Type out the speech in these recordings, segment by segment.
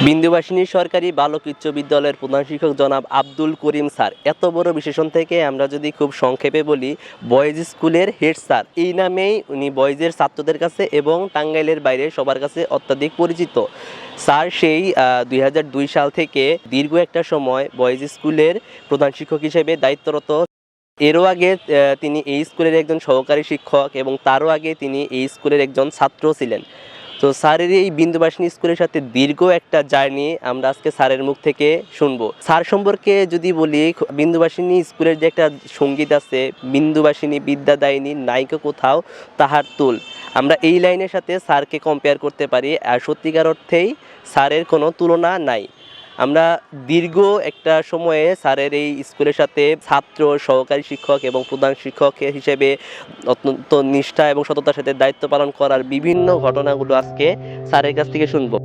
বিন্দুবাসিনী সরকারি বালক উচ্চ বিদ্যালয়ের প্রধান শিক্ষক জনাব আব্দুল করিম স্যার। এত বড় বিশেষণ থেকে আমরা যদি খুব সংক্ষেপে বলি, বয়েজ স্কুলের হেড স্যার এই নামেই উনি বয়েজের ছাত্রদের কাছে এবং টাঙ্গাইলের বাইরে সবার কাছে অত্যাধিক পরিচিত। স্যার সেই 2002 সাল থেকে দীর্ঘ একটা সময় বয়েজ স্কুলের প্রধান শিক্ষক হিসেবে দায়িত্বরত। এরও আগে তিনি এই স্কুলের একজন সহকারী শিক্ষক এবং তারও আগে তিনি এই স্কুলের একজন ছাত্র ছিলেন। তো স্যারের এই বিন্দুবাসিনী স্কুলের সাথে দীর্ঘ একটা জার্নি আমরা আজকে স্যারের মুখ থেকে শুনবো। স্যার সম্পর্কে যদি বলি, বিন্দুবাসিনী স্কুলের যে একটা সঙ্গীত আছে, বিন্দুবাসিনী বিদ্যাদায়িনী নায়িকা কোথাও তাহার তুল, আমরা এই লাইনের সাথে স্যারকে কম্পেয়ার করতে পারি। আর সত্যিকার অর্থেই স্যারের কোনো তুলনা নাই। আমরা দীর্ঘ একটা সময়ে স্যারের এই স্কুলের সাথে ছাত্র, সহকারী শিক্ষক এবং প্রধান শিক্ষক হিসেবে অত্যন্ত নিষ্ঠা এবং সততার সাথে দায়িত্ব পালন করার বিভিন্ন ঘটনাগুলো আজকে স্যারের কাছ থেকে শুনবো।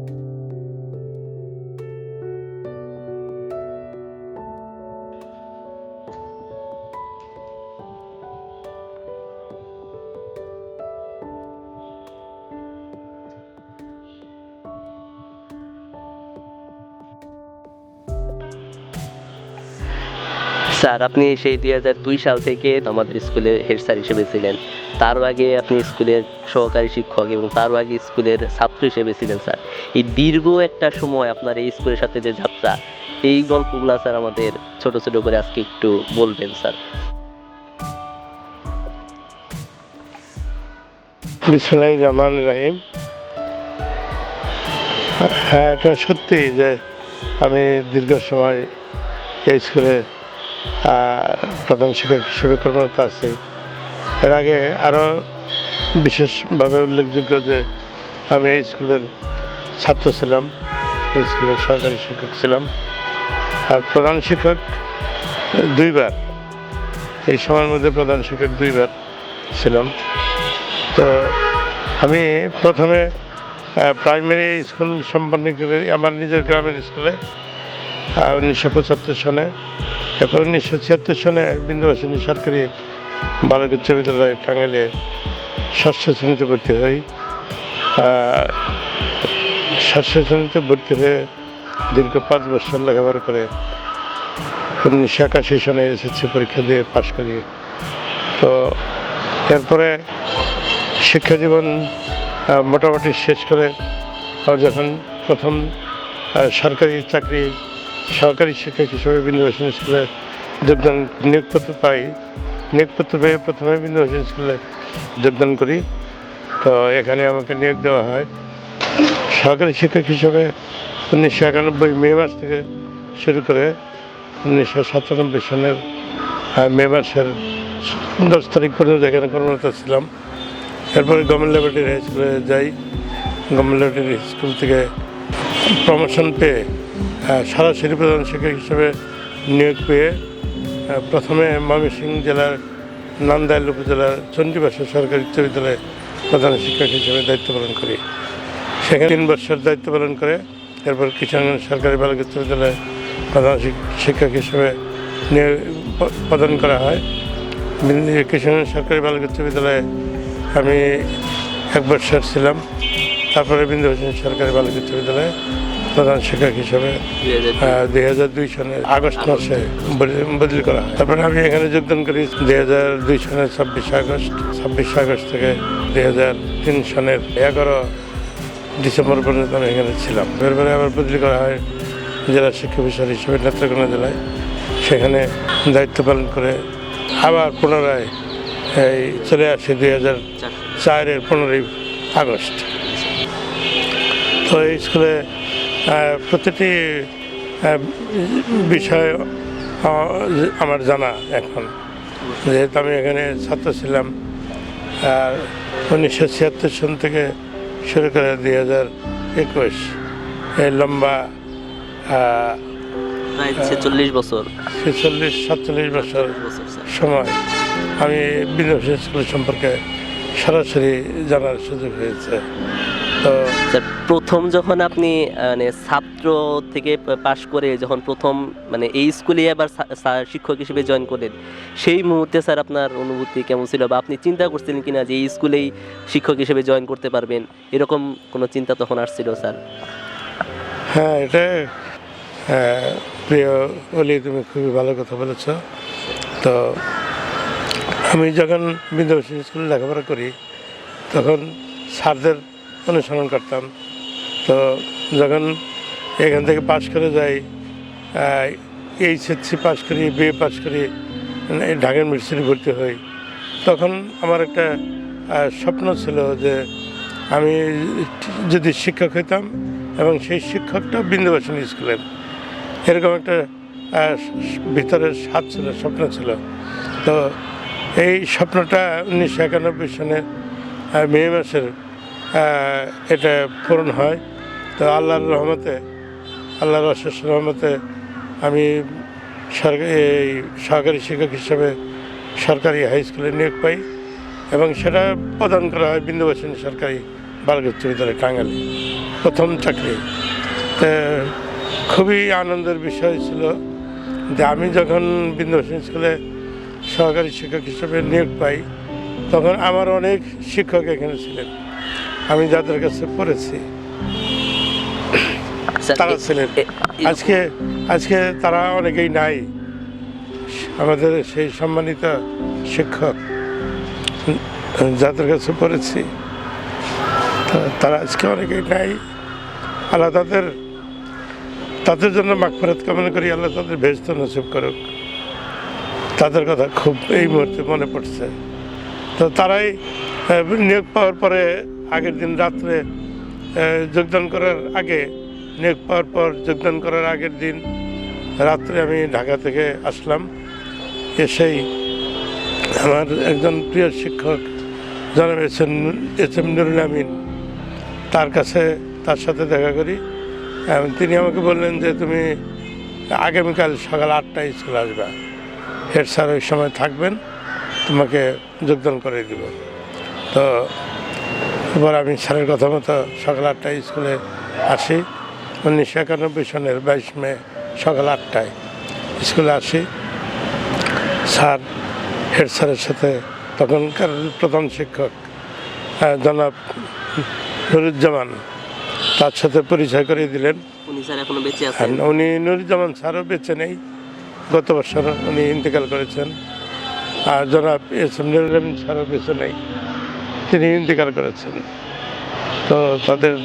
স্যার, আপনি সেই 2002 সাল থেকে আমাদের স্কুলের হেড স্যার হিসেবে ছিলেন। তারও আগে আপনি স্কুলের সহকারী শিক্ষক এবং তারও আগে স্কুলের ছাত্র হিসেবে ছিলেন। স্যার, এই দীর্ঘ একটা সময় আপনার এই স্কুলের সাথে যে যাত্রা, এই গল্পগুলো স্যার আমাদের ছোট ছোট করে আজকে একটু বলবেন স্যার। বিসমিল্লাহির রহমানির রহিম। হ্যাঁ, এটা সত্যি যে আমি দীর্ঘ সময় এই স্কুলে প্রধান শিক্ষক হিসেবে কর্মরত আছি। এর আগে আরও বিশেষভাবে উল্লেখযোগ্য যে আমি এই স্কুলের ছাত্র ছিলাম, এই স্কুলের সরকারি শিক্ষক ছিলাম, আর প্রধান শিক্ষক দুইবার, এই সময়ের মধ্যে প্রধান শিক্ষক দুইবার ছিলাম। তো আমি প্রথমে প্রাইমারি স্কুল সম্পন্ন করে আমার নিজের গ্রামের স্কুলে 1975 সনে, এরপর 1976 সনে বিন্দুবাসিনী সরকারি বালক উচ্চ বিদ্যালয় টাঙ্গাইলে ষষ্ঠ শ্রেণীতে ভর্তি হই। ষষ্ঠ শ্রেণীতে ভর্তি হয়ে দীর্ঘ 5 বছর লেখাপড়া করে 1981 সনে এসএসসি পরীক্ষা দিয়ে পাশ করি। তো এরপরে শিক্ষা জীবন মোটামুটি শেষ করে যখন প্রথম সরকারি চাকরি সহকারী শিক্ষক হিসেবে বিন্দুবাসিনী স্কুলে যোগদান নিয়োগপত্র পাই, নিয়োগপত্র পেয়ে প্রথমে বিন্দুবাসিনী স্কুলে যোগদান করি। তো এখানে আমাকে নিয়োগ দেওয়া হয় সহকারী শিক্ষক হিসেবে 1991 মে মাস থেকে শুরু করে 1997 সনের মে মাসের 10 তারিখ পর্যন্ত এখানে কর্মরত ছিলাম। এরপরে গভর্নমেন্ট ল্যাবরেটরি হাই স্কুলে যাই। গভর্নমেন্ট ল্যাবরেটরি স্কুল থেকে প্রমোশন পেয়ে সরাসরি প্রধান শিক্ষক হিসেবে নিয়োগ পেয়ে প্রথমে ময়মনসিংহ জেলার নান্দাইল উপজেলার চণ্ডীবাসা সরকারি উচ্চ বিদ্যালয়ে প্রধান শিক্ষক হিসেবে দায়িত্ব পালন করি। সেখানে 3 বছর দায়িত্ব পালন করে এরপর কিশোরগঞ্জ সরকারি বালক উচ্চ বিদ্যালয়ে প্রধান শিক্ষক হিসেবে নিয়োগ প্রদান করা হয়। কিশোরগঞ্জ সরকারি বালক উচ্চ বিদ্যালয়ে আমি 1 বছর ছিলাম। তারপরে বিন্দুবাসিনী সরকারি বালক উচ্চ বিদ্যালয়ে প্রধান শিক্ষক হিসেবে 2002 সনের আগস্ট মাসে বদলি করা হয়। তারপরে আমি এখানে যোগদান করি 2002 সনের 26 আগস্ট থেকে 2003 সনের 11 ডিসেম্বর পর্যন্ত আমি এখানে ছিলাম। এরপরে আবার বদলি করা হয় জেলা শিক্ষা অফিসার হিসেবে নেত্রকোনা জেলায়। সেখানে দায়িত্ব পালন করে আবার পুনরায় চলে আসি 2004-এর 15 আগস্ট। তো এই স্কুলে প্রতিটি বিষয় আমার জানা এখন, যেহেতু আমি এখানে ছাত্র ছিলাম। আর 1976 সন থেকে শুরু করে 2021 এই লম্বা 46 বছর 47 বছর সময় আমি বিন্দুবাসিনী স্কুল সম্পর্কে সরাসরি জানার সুযোগ হয়েছে। তো প্রথম যখন আপনি মানে ছাত্র থেকে পাশ করে যখন প্রথম মানে এই স্কুলে আবার শিক্ষক হিসেবে জয়েন করলেন, সেই মুহূর্তে স্যার আপনার অনুভূতি কেমন ছিল, বা আপনি চিন্তা করছিলেন কিনা যে এই স্কুলেই শিক্ষক হিসেবে জয়েন করতে পারবেন, এরকম কোনো চিন্তা তখন আসছিল স্যার? হ্যাঁ, এটা প্রিয় অলি, তুমি খুবই ভালো কথা বলেছ। তো আমি যখন বিদ্যাবাসী স্কুলে লেখাপড়া করি তখন স্যারদের অনুসরণ করতাম। তো যখন এখান থেকে পাশ করে যাই, এইচএসসি পাশ করি, বিএ পাশ করি, ঢাকা ইউনিভার্সিটি ভর্তি হই, তখন আমার একটা স্বপ্ন ছিল যে আমি যদি শিক্ষক হইতাম এবং সেই শিক্ষকটা বিন্দুবাসিনী স্কুলের, এরকম একটা ভিতরের স্বাদ ছিল, স্বপ্ন ছিল। তো এই স্বপ্নটা 1991 সনে মে মাসের এটা পূরণ হয়। তো আল্লাহর রহমতে, আল্লাহর অশেষ রহমতে আমি সহকারী শিক্ষক হিসেবে সরকারি হাই স্কুলে নিয়োগ পাই এবং সেটা প্রদান করা হয় বিন্দুবাসিনী সরকারি বালিকা উচ্চ বিদ্যালয় টাঙ্গাইলে, প্রথম চাকরি। তো খুবই আনন্দের বিষয় ছিল যে আমি যখন বিন্দুবাসিনী স্কুলে সহকারী শিক্ষক হিসেবে নিয়োগ পাই তখন আমার অনেক শিক্ষক এখানে ছিলেন, আমি যাদের কাছে পড়েছি তারা ছিলেন। আজকে তারা অনেকেই নাই, আমাদের সেই সম্মানিত শিক্ষক যাদের কাছে পড়েছি তারা আজকে অনেকেই নাই। আল্লাহ তাদের জন্য মাগফিরাত কামনা করি, আল্লাহ তাদের বেহেশত নসিব করুক। তাদের কথা খুব এই মুহূর্তে মনে পড়ছে। তো তারাই নিয়োগ পাওয়ার পরে আগের দিন রাত্রে যোগদান করার আগে, নিয়োগ পাওয়ার পর যোগদান করার আগের দিন রাত্রে আমি ঢাকা থেকে আসলাম। এসেই আমার একজন প্রিয় শিক্ষক জনাব এস এম নুরুল আমিন, তার সাথে দেখা করি। তিনি আমাকে বললেন যে তুমি আগামীকাল সকাল 8টায় স্কুলে আসবা, হেড স্যার ওই সময় থাকবেন, তোমাকে যোগদান করে দিব। তো এবার আমি স্যারের কথা মতো সকাল 8টায় স্কুলে আসি। 1991 সনের 22 মে সকাল 8টায় স্কুলে আসি। স্যার, হেড স্যারের সাথে তখনকার প্রধান শিক্ষক জনাব নুরুজ্জামান, তার সাথে পরিচয় করিয়ে দিলেন। উনি নুরুজ্জামান স্যারও বেঁচে নেই, গত বছর উনি ইন্তেকাল করেছেন। আর জনাব এস এম নুরুল আমিন স্যারও বেঁচে নেই, তিনি ইন্তেকাল করেছেন। তো তাদের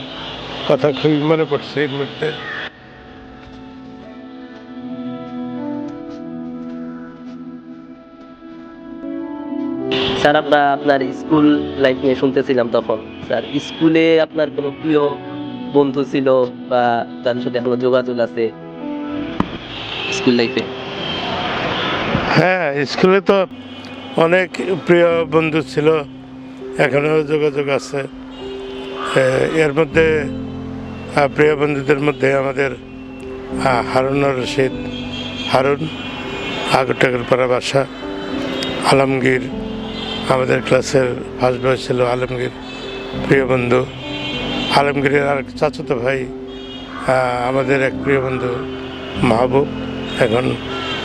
কথা খুবই মনে পড়ছে এই মুহূর্তে। স্যার, আপনার স্কুল লাইফ নিয়ে শুনতেছিলাম তখন। স্যার, স্কুলে আপনার কোনো প্রিয় বন্ধু ছিল বা তার সাথে এখনো যোগাযোগ আছে স্কুল লাইফে? হ্যাঁ, স্কুলে তো অনেক প্রিয় বন্ধু ছিল, এখনও যোগাযোগ আছে। এর মধ্যে প্রিয় বন্ধুদের মধ্যে আমাদের হারুনুর রশিদ, হারুন, আগরপাড়া বাসা, আলমগীর, আমাদের ক্লাসের ফার্স্ট বয় ছিল আলমগীর, প্রিয় বন্ধু। আলমগীরের আর চাচাতো ভাই আমাদের এক প্রিয় বন্ধু মাহবুব, এখন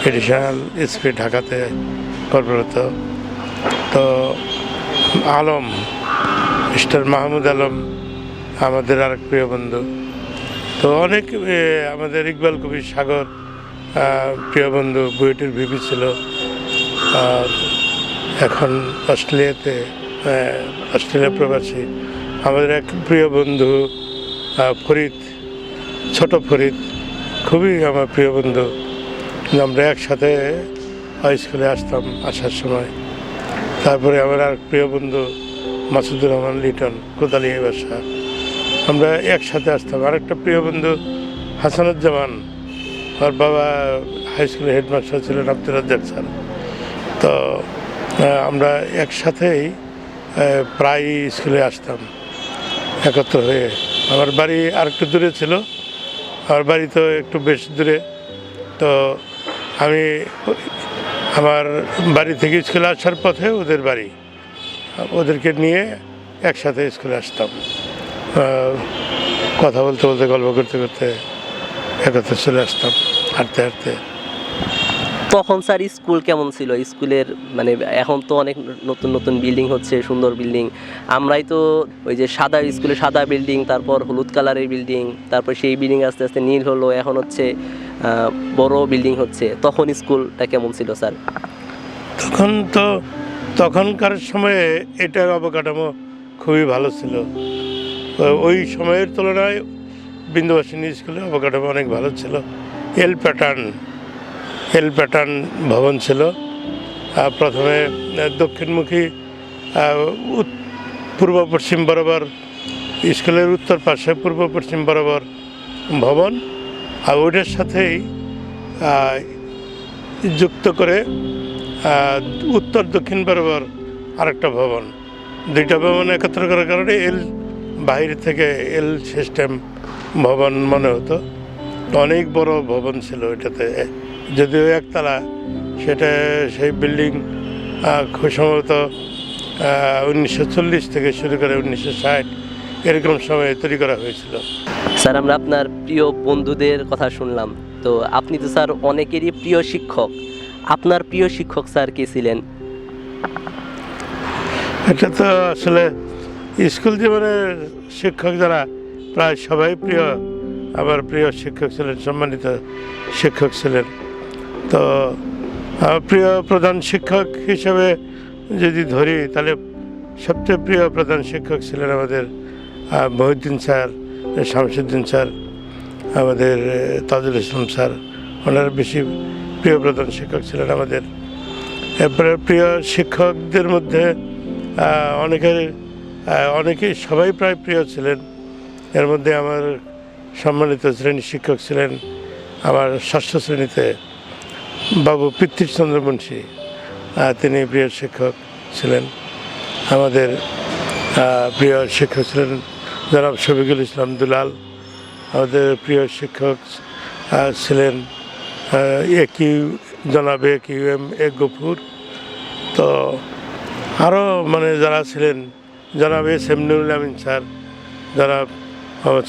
এডিশনাল এসপি ঢাকাতে কর্মরত। তো আলম, মিস্টার মাহমুদ আলম আমাদের আরেক প্রিয় বন্ধু। তো অনেক আমাদের ইকবাল কবির সাগর প্রিয় বন্ধু, বুয়েটের ভিপি ছিল, এখন অস্ট্রেলিয়া প্রবাসী। আমাদের এক প্রিয় বন্ধু ফরিদ, ছোট ফরিদ, খুবই আমার প্রিয় বন্ধু। আমরা একসাথে হাই স্কুলে আসতাম আসার সময়। তারপরে আমার আর প্রিয় বন্ধু মাসুদুর রহমান লিটন, কোদালি বাসা, আমরা একসাথে আসতাম। আরেকটা প্রিয় বন্ধু হাসানুজ্জামান, ওর বাবা হাই স্কুলের হেডমাস্টার ছিলেন আব্দুর রাজ্জাক স্যার। তো আমরা একসাথেই প্রায় স্কুলে আসতাম একত্র হয়ে। আমার বাড়ি আর একটু দূরে ছিল, আমার বাড়ি তো একটু বেশ দূরে। তো আমি আমার বাড়ি থেকে স্কুলে আসার পথে ওদের বাড়ি, ওদেরকে নিয়ে একসাথে স্কুলে আসতাম। কথা বলতে বলতে, গল্প করতে করতে একত্রে চলে আসতাম হাঁটতে হাঁটতে। তখন স্যার স্কুল কেমন ছিল? স্কুলের মানে এখন তো অনেক নতুন নতুন বিল্ডিং হচ্ছে, সুন্দর বিল্ডিং। আমরাই তো ওই যে সাদা স্কুলে সাদা বিল্ডিং, তারপর হলুদ কালারের বিল্ডিং, তারপর সেই বিল্ডিং আস্তে আস্তে নীল হলো, এখন হচ্ছে বড় বিল্ডিং হচ্ছে। তখন স্কুলটা কেমন ছিল স্যার? তখনকার সময়ে এটার অবকাঠামো খুবই ভালো ছিল। ওই সময়ের তুলনায় বিন্দুবাসিনী স্কুলের অবকাঠামো অনেক ভালো ছিল। এল প্যাটার্ন ভবন ছিল। প্রথমে দক্ষিণমুখী পূর্ব পশ্চিম বরাবর, স্কুলের উত্তর পাশে পূর্ব পশ্চিম বরাবর ভবন, আর ওইটার সাথেই যুক্ত করে উত্তর দক্ষিণ বরাবর আরেকটা ভবন। দুইটা ভবন একত্র করার কারণে বাইরে থেকে এল সিস্টেম ভবন মনে হতো। অনেক বড় ভবন ছিল ওইটাতে, যদিও একতলা। সেই বিল্ডিং খুব সম্ভবত 1940 থেকে শুরু করে 1960 এরকম সময়ে তৈরি করা হয়েছিল। স্যার, আমরা আপনার প্রিয় বন্ধুদের কথা শুনলাম, তো আপনি তো স্যার অনেকেরই প্রিয় শিক্ষক। আপনার প্রিয় শিক্ষক স্যার কে ছিলেন? এটা তো আসলে স্কুল জীবনের শিক্ষক যারা প্রায় সবাই প্রিয়, আমার প্রিয় শিক্ষক ছিলেন, সম্মানিত শিক্ষক ছিলেন। তো প্রিয় প্রধান শিক্ষক হিসেবে যদি ধরি, তাহলে সবচেয়ে প্রিয় প্রধান শিক্ষক ছিলেন আমাদের মহিউদ্দিন স্যার, শামসুদ্দিন স্যার, আমাদের তাজুল ইসলাম স্যার। ওনার বেশি প্রিয় প্রধান শিক্ষক ছিলেন আমাদের। এরপরে প্রিয় শিক্ষকদের মধ্যে অনেকেই সবাই প্রায় প্রিয় ছিলেন। এর মধ্যে আমার সম্মানিত শ্রেণী শিক্ষক ছিলেন আমার ষষ্ঠ শ্রেণীতে বাবু পৃথ্বীচন্দ্র মুন্সী, তিনি প্রিয় শিক্ষক ছিলেন। আমাদের প্রিয় শিক্ষক ছিলেন জনাব শফিকুল ইসলাম দুলাল। আমাদের প্রিয় শিক্ষক ছিলেন জনাব AQM গফুর। তো আরও যারা ছিলেন, জনাব SM নুরুল আমিন স্যার, জনাব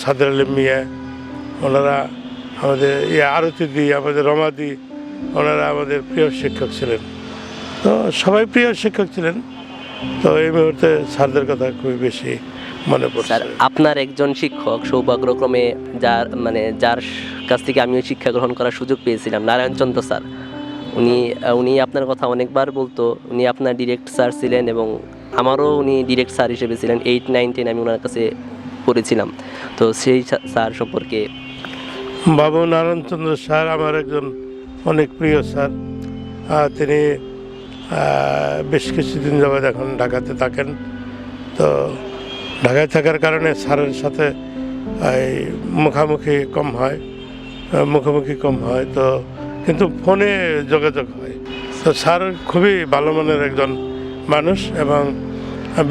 সাদের আলী মিয়া, ওনারা আমাদের আরতি দি, আমাদের রমাদি, ওনারা আমাদের প্রিয় শিক্ষক ছিলেন। তো সবাই প্রিয় শিক্ষক ছিলেন। তো এই মুহূর্তে স্যারদের কথা খুবই বেশি মনে পড়ছে। স্যার, আপনার একজন শিক্ষক সৌভাগ্যক্রমে যার কাছ থেকে আমিও শিক্ষা গ্রহণ করার সুযোগ পেয়েছিলাম, নারায়ণচন্দ্র স্যার। উনি আপনার কথা অনেকবার বলতো। উনি আপনার ডিরেক্ট স্যার ছিলেন এবং আমারও উনি ডিরেক্ট স্যার হিসেবে ছিলেন। 8, 9, 10 আমি ওনার কাছে পড়েছিলাম। তো সেই স্যার সম্পর্কে বাবু নারায়ণচন্দ্র স্যার আমার একজন অনেক প্রিয় স্যার। তিনি বেশ কিছুদিন যাবৎ এখন ঢাকাতে থাকেন। তো ঢাকায় থাকার কারণে স্যারের সাথে মুখোমুখি কম হয়, তো কিন্তু ফোনে যোগাযোগ হয়। তো স্যার খুবই ভালো মানের একজন মানুষ এবং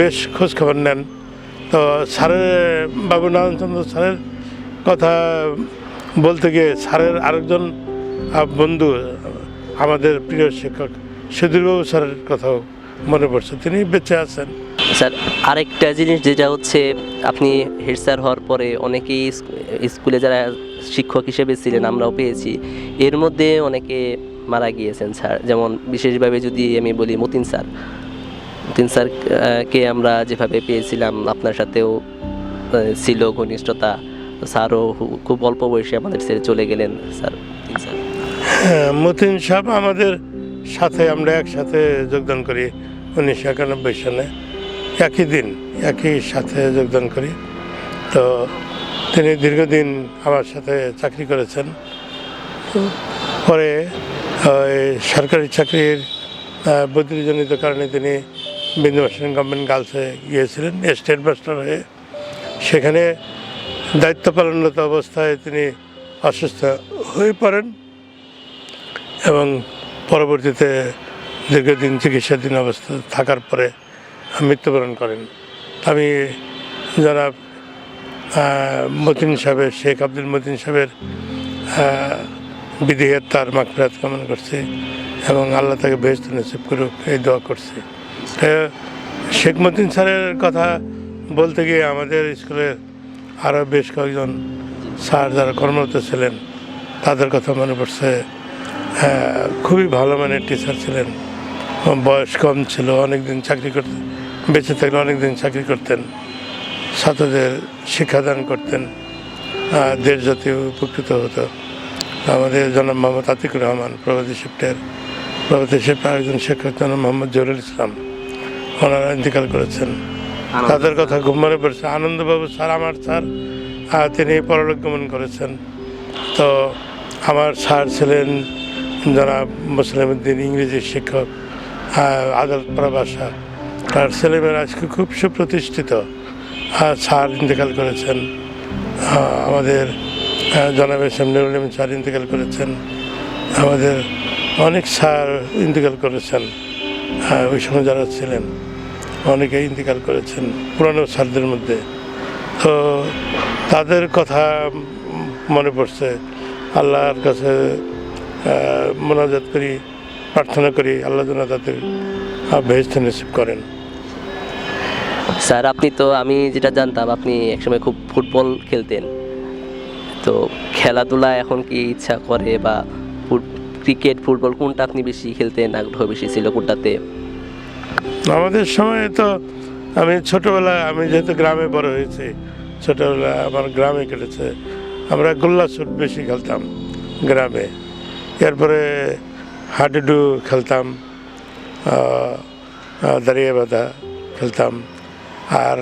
বেশ খোঁজখবর নেন। তো বাবু নারায়ণচন্দ্র স্যারের কথা বলতে গিয়ে স্যারের আরেকজন বন্ধু, আমাদের প্রিয় শিক্ষক সুধীরবাবু স্যারের কথাও মনে পড়ছে, তিনি বেঁচে আছেন। স্যার, আরেকটা জিনিস যেটা হচ্ছে, আপনি হেড স্যার হওয়ার পরে অনেকেই স্কুলে যারা শিক্ষক হিসেবে ছিলেন আমরাও পেয়েছি, এর মধ্যে অনেকে মারা গিয়েছেন স্যার। যেমন বিশেষভাবে যদি আমি বলি মতিন স্যারকে আমরা যেভাবে পেয়েছিলাম, আপনার সাথেও ছিল ঘনিষ্ঠতা। স্যারও খুব অল্প বয়সে আমাদের ছেড়ে চলে গেলেন স্যার। মতিন সাহেব আমাদের সাথে, আমরা একসাথে যোগদান করি 1991 সালে, একই সাথে যোগদান করি। তো তিনি দীর্ঘদিন আমার সাথে চাকরি করেছেন। পরে সরকারি চাকরির বদলিজনিত কারণে তিনি বিন্দুবাসিনী গভর্নমেন্ট গার্লসে গিয়েছিলেন স্টেট মাস্টার হয়ে। সেখানে দায়িত্ব পালনরত অবস্থায় তিনি অসুস্থ হয়ে পড়েন এবং পরবর্তীতে দীর্ঘদিন চিকিৎসাধীন অবস্থা থাকার পরে মৃত্যুবরণ করেন। আমি জনাব মতিন সাহেবের, শেখ আব্দুল মতিন সাহেবের বিদেহের তার মাগফিরাত কামনা করছি এবং আল্লাহ তাকে বেহেশত নসিব করুক, এই দোয়া করছি। শেখ মতিন স্যারের কথা বলতে গিয়ে আমাদের স্কুলের আরও বেশ কয়েকজন স্যার যারা কর্মরত ছিলেন তাদের কথা মনে পড়ছে। খুবই ভালো মানের টিচার ছিলেন, বয়স কম ছিল, অনেক দিন চাকরি বেঁচে থাকলে অনেকদিন চাকরি করতেন, ছাত্রদের শিক্ষাদান করতেন, দেশ জাতীয় উপকৃত হতো। আমাদের জনাব মোহাম্মদ আতিকুর রহমান প্রগতি শিফটের একজন শিক্ষক জনাব মোহাম্মদ জহুরুল ইসলাম, ওনারা ইন্তেকাল করেছেন। তাদের কথা খুব মনে পড়ছে। আনন্দবাবু স্যার, আমার স্যার, তিনি পরলোক গমন করেছেন। তো আমার স্যার ছিলেন জনাব মুসলিম উদ্দিন, ইংরেজি শিক্ষক, আদালতপাড়া বাসা। তার ছেলেমেয়েরা আজকে খুব সুপ্রতিষ্ঠিত। স্যার ইন্তেকাল করেছেন। আমাদের জনাব S M Nurul Amin sir ইন্তেকাল করেছেন। আমাদের অনেক স্যার ইন্তেকাল করেছেন। ওই সময় যারা ছিলেন অনেকেই ইন্তেকাল করেছেন পুরানো স্যারদের মধ্যে। তো তাদের কথা মনে পড়ছে। আল্লাহর কাছে মোনাজাত করি, প্রার্থনা করি আল্লাহ যেন তাদের বেহেশত নসিব করেন। স্যার, আপনি তো, আমি যেটা জানতাম, আপনি একসময় খুব ফুটবল খেলতেন। তো খেলাধুলা এখন কি ইচ্ছা করে, বা ক্রিকেট, ফুটবল কোনটা আপনি বেশি খেলতেন, আগ্রহ বেশি ছিল কোনটাতে? আমাদের সময় তো আমি ছোটোবেলায়, আমি যেহেতু গ্রামে বড় হয়েছি, ছোটোবেলা আমার গ্রামে কেটেছে। আমরা গোল্লা শুট বেশি খেলতাম গ্রামে। এরপরে হাডুডু খেলতাম, দাঁড়িয়ে বাঁধা খেলতাম, আর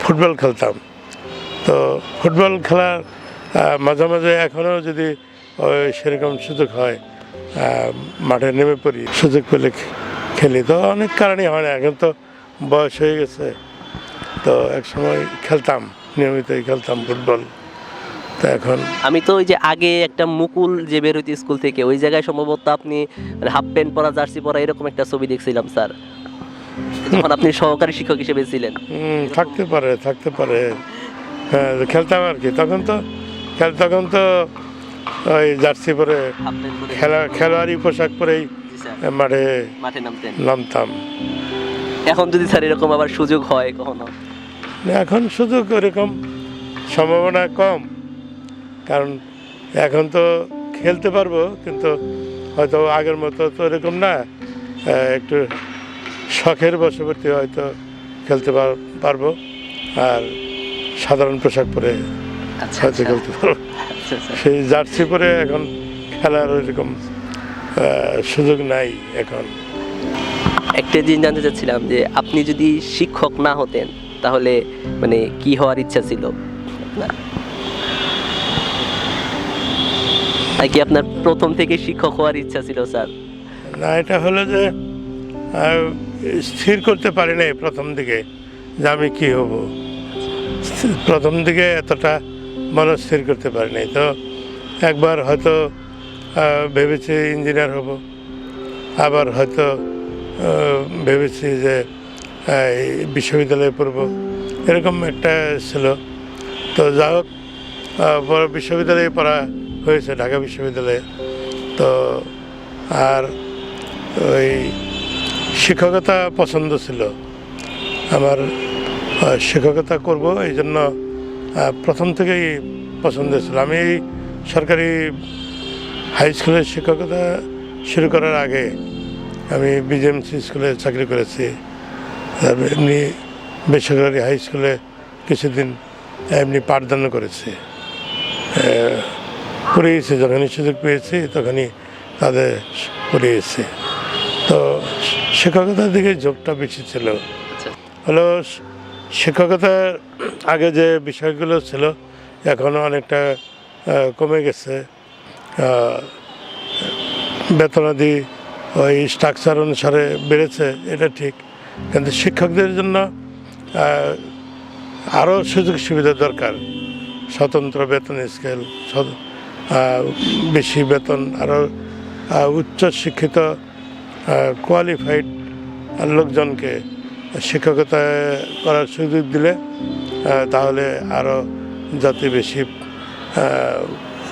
ফুটবল খেলতাম। তো ফুটবল খেলার মাঝে মাঝে এখনও যদি সেরকম সুযোগ হয় মাঠে নেমে পড়ি, সুযোগ পেলে খেলি। তো অনেক কারণেই হয় না, এখন তো বয়স হয়ে গেছে। তো এক সময় খেলতাম, নিয়মিতই খেলতাম ফুটবল। তো এখন আমি তো ওই যে আগে একটা মুকুল যে বেরোইতে স্কুল থেকে, ওই জায়গায় সম্ভবত আপনি হাফ প্যান্ট পরা, জার্সি পরা, এরকম একটা ছবি দেখছিলাম স্যার, যখন আপনি সহকারী শিক্ষক হিসেবে ছিলেন। থাকতে পারে। হ্যাঁ, খেলতাম আর কি। তখন তো ওই জার্সি পরে, হাফ প্যান্ট পরে খেলোয়াড়ি পোশাক পরেই মাঠে নামতাম। এখন যদি স্যার এরকম আবার সুযোগ হয় কখনো? এখন সুযোগ এরকম সম্ভাবনা কম, কারণ এখন তো খেলতে পারবো, কিন্তু হয়তো আগের মতো তো এরকম না। একটু শখের বশবর্তী হয়তো খেলতে পারবো, আর সাধারণ পোশাক পরে হয়তো খেলতে পারবো। সেই জার্সি পরে এখন খেলার ওইরকম সুযোগ নাই এখন। একটা জিনিস জানতে চাচ্ছিলাম যে আপনি যদি শিক্ষক না হতেন তাহলে মানে কি হওয়ার ইচ্ছা ছিল আপনার? নাকি আপনার প্রথম থেকে শিক্ষক হওয়ার ইচ্ছা ছিল স্যার? না, এটা হলো যে স্থির করতে পারি নাই প্রথম দিকে যে আমি কী হব। প্রথম দিকে এতটা মনস্থির করতে পারি নাই। তো একবার হয়তো ভেবেছি ইঞ্জিনিয়ার হব, আবার হয়তো ভেবেছি যে বিশ্ববিদ্যালয়ে পড়ব, এরকম একটা ছিল। তো যা হোক, বিশ্ববিদ্যালয়ে পড়া হয়েছে, ঢাকা বিশ্ববিদ্যালয়ে। তো আর ওই শিক্ষকতা পছন্দ ছিল আমার, শিক্ষকতা করব এই জন্য প্রথম থেকেই পছন্দ ছিল। আমি সরকারি হাই স্কুলের শিক্ষকতা শুরু করার আগে আমি বিজেএমসি স্কুলে চাকরি করেছি। এমনি বেসরকারি হাই স্কুলে কিছুদিন এমনি পাঠদানও করেছি, পড়িয়েছি। যখনই সুযোগ পেয়েছি তখনই তাদের পড়িয়েছি। তো শিক্ষকতার দিকে ঝোঁকটা বেশি ছিল। হলো শিক্ষকতার আগে যে বিষয়গুলো ছিল এখনও অনেকটা কমে গেছে। বেতনাদি ওই স্ট্রাকচার অনুসারে বেড়েছে, এটা ঠিক, কিন্তু শিক্ষকদের জন্য আরও সুযোগ সুবিধা দরকার। স্বতন্ত্র বেতন স্কেল, বেশি বেতন, আরও উচ্চ শিক্ষিত কোয়ালিফাইড লোকজনকে শিক্ষকতা করার সুযোগ দিলে তাহলে আরও যাতে বেশি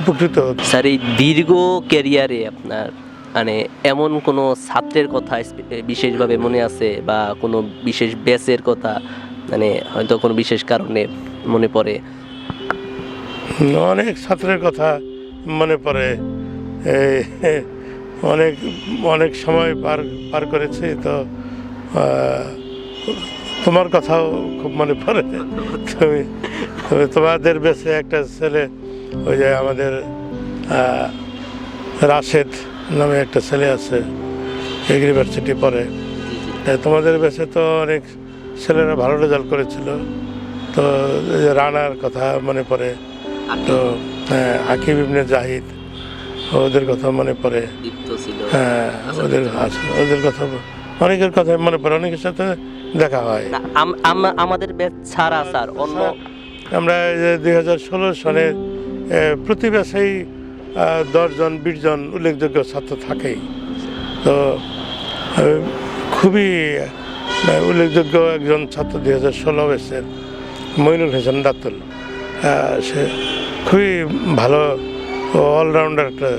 উপকৃত হতো। স্যার, এই দীর্ঘ ক্যারিয়ারে আপনার মানে এমন কোনো ছাত্রের কথা বিশেষভাবে মনে আছে, বা কোনো বিশেষ ব্যাচের কথা মানে হয়তো কোনো বিশেষ কারণে মনে পড়ে? অনেক ছাত্রের কথা মনে পড়ে। অনেক সময় পার করেছি। তো তোমার কথাও খুব মনে পড়ে। তুমি তোমাদের বেশে একটা ছেলে, ওই যে আমাদের রাশেদ নামে একটা ছেলে আছে, ইউনিভার্সিটি পড়ে। তোমাদের বেশে তো অনেক ছেলেরা ভালো রেজাল্ট করেছিল, তো এই যে রানার কথা মনে পড়ে, তো আকিব ইবনে জাহিদ, ওদের কথা মনে পড়ে। হ্যাঁ, ওদের কথা, অনেকের কথা মনে পড়ে, অনেকের সাথে দেখা হয়। আমাদের ব্যাচ ছাড়া স্যার অন্য আমরা 2016 সালে প্রতি ব্যাচেই 10 জন 20 জন উল্লেখযোগ্য ছাত্র থাকেই। তো খুবই উল্লেখযোগ্য একজন ছাত্র 2016 ব্যাচের মইনুল হোসেন রাতুল, সে খুবই ভালো অলরাউন্ডার একটা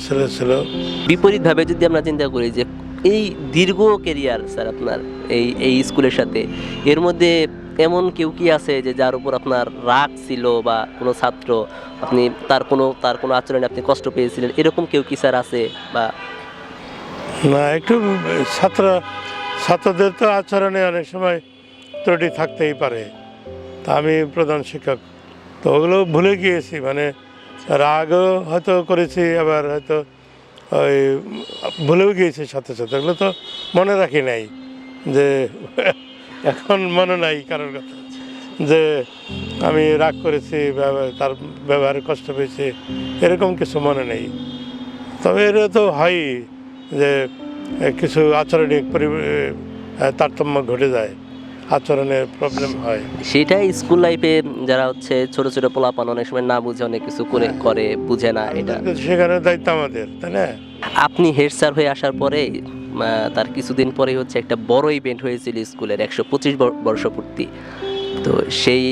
ছেলে ছিল। বিপরীতভাবে যদি আমরা চিন্তা করি যে এই দীর্ঘ কেরিয়ার স্যার আপনার এই স্কুলের সাথে, এর মধ্যে এমন কেউ কি আছে যে যার উপর আপনার রাগ ছিল, বা কোনো ছাত্র আপনি তার কোনো আচরণে আপনি কষ্ট পেয়েছিলেন, এরকম কেউ কি স্যার আছে? বা না, একটু ছাত্রদের তো আচরণে অনেক সময় ত্রুটি থাকতেই পারে। তা আমি প্রধান শিক্ষক, তো ওগুলো ভুলে গিয়েছি, মানে রাগও হয়তো করেছি, আবার হয়তো ওই ভুলেও গিয়েছি সাথে সাথে, ওগুলো তো মনে রাখি নাই, যে এখন মনে নাই কারোর কথা যে আমি রাগ করেছি, তার ব্যবহারে কষ্ট পেয়েছি, এরকম কিছু মনে নেই। তবে এটা তো হয় যে কিছু আচরণিক তারতম্য ঘটে যায়, আচরণের প্রবলেম হয়। সেটাই স্কুল লাইফে যারা হচ্ছে ছোট ছোট পোলাপান অনেক সময় না বুঝে অনেক কিছু করে বুঝে না, এটা সেখানে দায়িত্ব আমাদের, তাই না? আপনি হেড স্যার হয়ে আসার পরে তার কিছুদিন পরে হচ্ছে একটা বড় ইভেন্ট হয়েছিল স্কুলের 125 বর্ষপূর্তি। তো সেই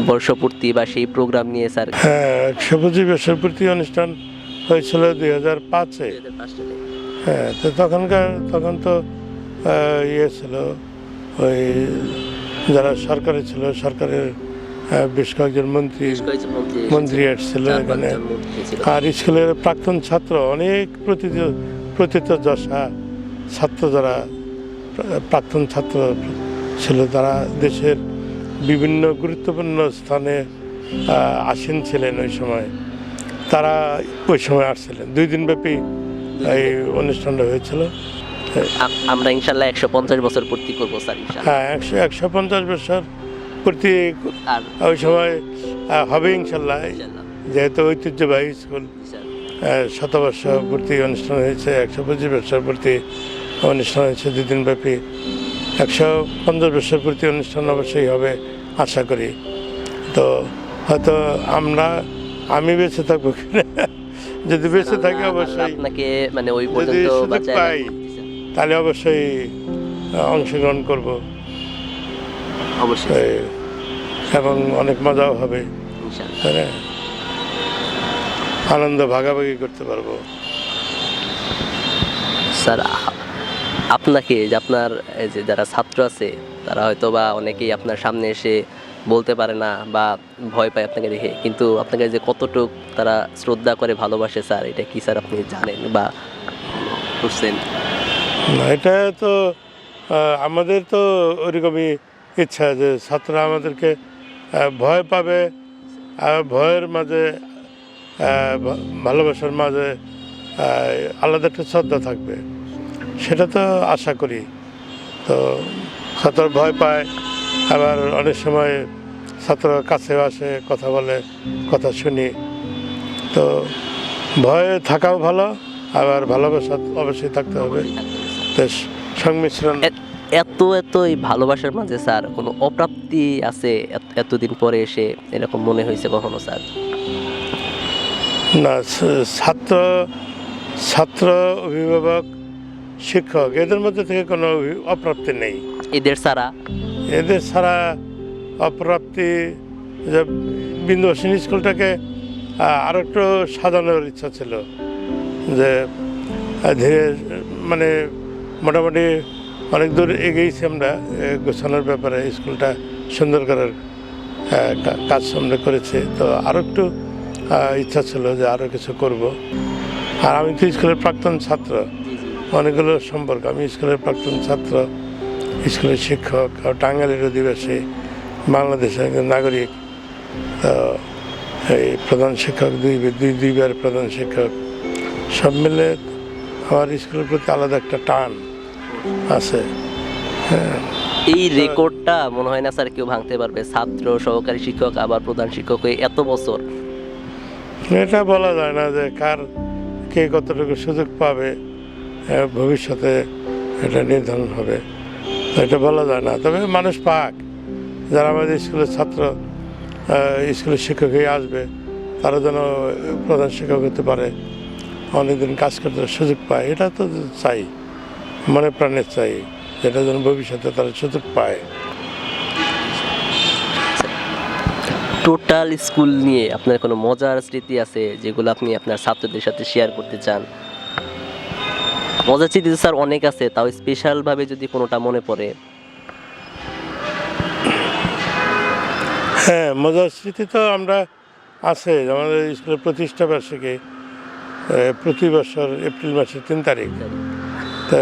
বর্ষপূর্তি বা সেই প্রোগ্রাম নিয়ে স্যার, হ্যাঁ, 125 বর্ষপূর্তি অনুষ্ঠান হয়েছিল 2005-এ। হ্যাঁ, তো তখন তো ইয়ে ছিল, ওই যারা সরকারে ছিল, সরকারের বেশ কয়েকজন মন্ত্রী এসেছিল এখানে, আর স্কুলের প্রাক্তন ছাত্র অনেক প্রথিতযশা ছাত্র, যারা প্রাক্তন ছাত্র ছিল, তারা দেশের বিভিন্ন গুরুত্বপূর্ণ স্থানে আসীন ছিলেন ওই সময়। তারা ওই সময় আসছিলেন, 2 দিনব্যাপী এই অনুষ্ঠানটা হয়েছিল। আমরা ইনশাল্লাহ 150 বছর পূর্তি করবো স্যার, হ্যাঁ, 150 বছর পূর্তি ওই সময় হবে ইনশাল্লাহ, যেহেতু ঐতিহ্যবাহী স্কুল। 100 পূর্তি অনুষ্ঠান হয়েছে, 125 বছর পূর্তি অনুষ্ঠান হয়েছে 2 দিনব্যাপী। 150 বছর পূর্তি অনুষ্ঠান অবশ্যই হবে আশা করি। তো হয়তো আমি বেঁচে থাকবো কিনা, যদি বেঁচে থাকি অবশ্যই আপনাকে মানে ওই পর্যন্ত পাই, তাহলে অবশ্যই অংশগ্রহণ করব অবশ্যই, এবং অনেক মজাও হবে, আনন্দ ভাগাভাগি করতে পারবো। স্যার আপনাকে যে আপনার যে যারা ছাত্র আছে, তারা হয়তো বা অনেকেই আপনার সামনে এসে বলতে পারে না বা ভয় পায় আপনাকে দেখে, কিন্তু আপনাকে যে কতটুকু তারা শ্রদ্ধা করে, ভালোবাসে স্যার, এটা কি স্যার আপনি জানেন বা বুঝছেন? এটা তো আমাদের তো ওরকমই ইচ্ছা যে ছাত্ররা আমাদেরকে ভয় পাবে, আর ভয়ের মাঝে ভালোবাসার মাঝে আলাদা একটা শ্রদ্ধা থাকবে, সেটা তো আশা করি। তো ছাত্র ভয় পায়, আবার অনেক সময় ছাত্র কাছেও আসে, কথা বলে, কথা শুনি। তো ভয় থাকাও ভালো, আবার ভালোবাসা অবশ্যই থাকতে হবে, সংমিশ্রণ। এত এই ভালোবাসার মাঝে স্যার কোনো অপ্রাপ্তি আছে এতদিন পরে এসে, এরকম মনে হয়েছে কখনো স্যার? না, ছাত্র অভিভাবক শিক্ষক এদের মধ্যে থেকে কোনো অপ্রাপ্তি নেই। এদের ছাড়া অপ্রাপ্তি, যে বিন্দুবাসিনী স্কুলটাকে আরো একটু সাজানোর ইচ্ছা ছিল, যে ধীরে মানে মোটামুটি অনেক দূর এগিয়েছি আমরা গোছানোর ব্যাপারে, স্কুলটা সুন্দর করার কাজ আমরা করেছি। তো আরও একটু ইচ্ছা ছিল যে আরও কিছু করব। আর আমি তো স্কুলের প্রাক্তন ছাত্র, অনেকগুলো সম্পর্ক, আমি স্কুলের প্রাক্তন ছাত্র, স্কুলের শিক্ষক, টাঙ্গাইলের অধিবাসী, বাংলাদেশের একজন নাগরিক। তো এই প্রধান শিক্ষক দুইবার প্রধান শিক্ষক, সব মিলে আমার স্কুলের প্রতি আলাদা একটা টান আছে। হ্যাঁ, এই রেকর্ডটা মনে হয় না স্যার কেউ ভাঙতে পারবে, ছাত্র, সহকারী শিক্ষক, আবার প্রধান শিক্ষক হয়ে এত বছর। এটা বলা যায় না যে কার কে কতটুকু সুযোগ পাবে, ভবিষ্যতে এটা নির্ধারণ হবে, এটা বলা যায় না। তবে মানুষ পাক, যারা আমাদের স্কুলের ছাত্র স্কুলের শিক্ষক হয়ে আসবে, তারা যেন প্রধান শিক্ষক হতে পারে, অনেকদিন কাজ করতে সুযোগ পায়, এটা তো চাই, মনে প্রাণে চাই, যেটা যেন ভবিষ্যতে তারা সুযোগ পায়। টোটাল স্কুল নিয়ে আপনার কোনো মজার স্মৃতি আছে যেগুলো আপনি আপনার ছাত্রদের সাথে শেয়ার করতে চান? মজার স্মৃতি স্যার অনেক আছে, তাও স্পেশালভাবে যদি কোনোটা মনে পড়ে। হ্যাঁ, মজার স্মৃতি তো আমরা আছে। আমাদের স্কুলের প্রতিষ্ঠা বার্ষিকী প্রতি বছর এপ্রিল মাসের 3 তারিখ। তা